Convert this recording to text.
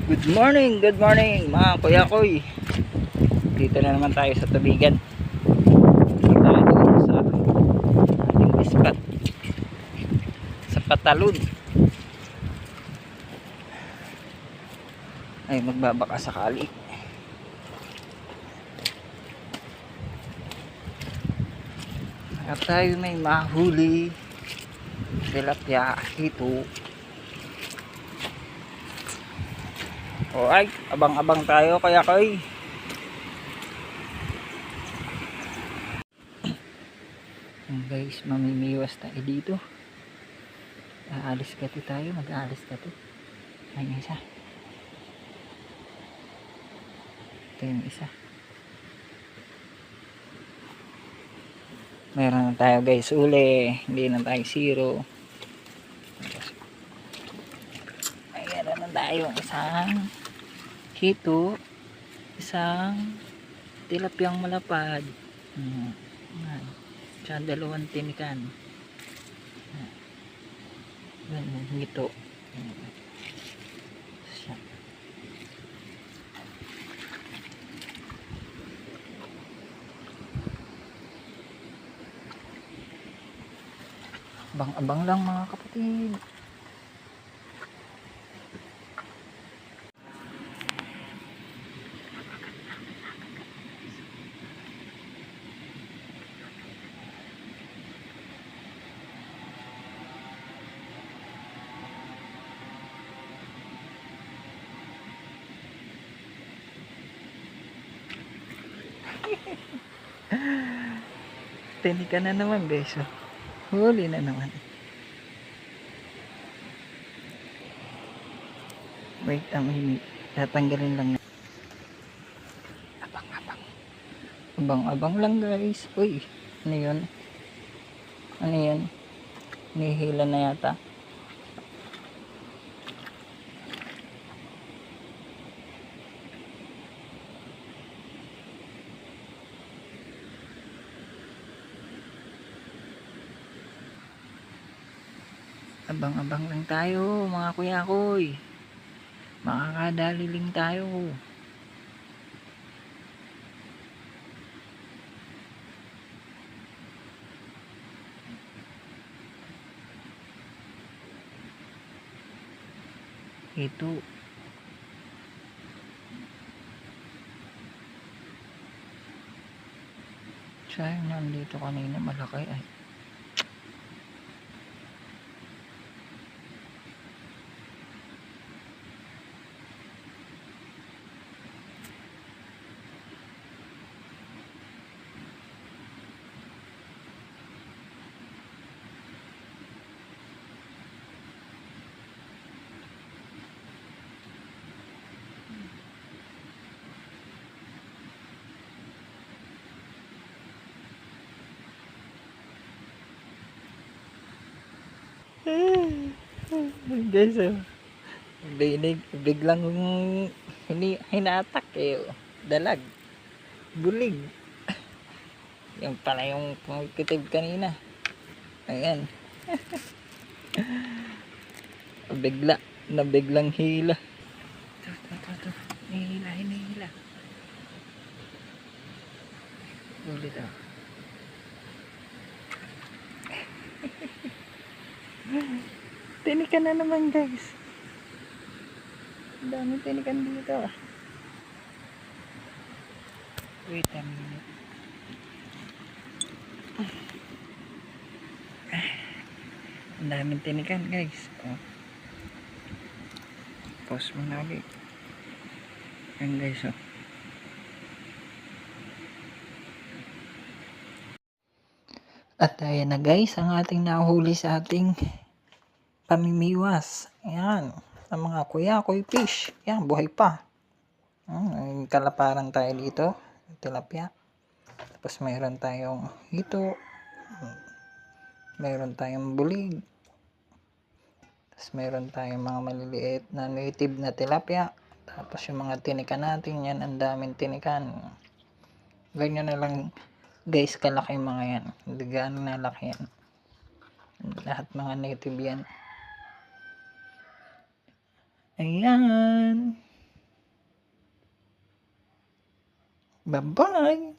Good morning mga kuya koy. Dito na naman tayo sa tubigan. Dito tayo doon sa ating ispat sa Patalon. Ay magbabaka sakali. At tayo may mahuli. Tilapia ito. Alright, abang-abang tayo kaya koy. Guys, mamimiwas tayo dito. Aalis kati tayo, mag-aalis kati. Ayun isa. Ito yung isa. Meron na tayo guys uli. Hindi na tayo zero. Meron na tayo isang hito. Isang tilapyang malapad. Tsaka dalawang tinikan. Hito. Abang-abang lang mga kapatid. Tinikan na naman guys. Huli na naman. Wait a minute. Tatanggalin lang. Abang-abang. Abang-abang lang guys. Uy. Ano yun? Ano yun? Nihila na yata. Abang-abang lang tayo mga kuya koy. Makakadaliling tayo. Ito. Sayang nandito kanina malaki ay. Guys, biglang hinatak dalag, bulig. Yung pala yung pangkitib kanina. Ayan. Biglang hila. Ito. Hinihila. Ulit ah. Tinikan na naman guys. Dami tinikan dito. Wait a minute. Ang daming tinikan guys. Pause mo na ulit. Yan guys At ayan na guys ang ating nahuli sa ating pamimiwas. Ayan. Ang mga kuya-kuy fish. Ayan, buhay pa. Kalaparan tayo dito. Tilapia. Tapos mayroon tayong hito. Mayroon tayong bulig. Tapos mayroon tayong mga maliliit na native na tilapia. Tapos yung mga tinikan natin. Yan, ang daming tinikan. Ganyan na lang guys kalaki mga yan. Hindi gaano nalaki yan. Lahat mga native yan. Ayan. Bye-bye!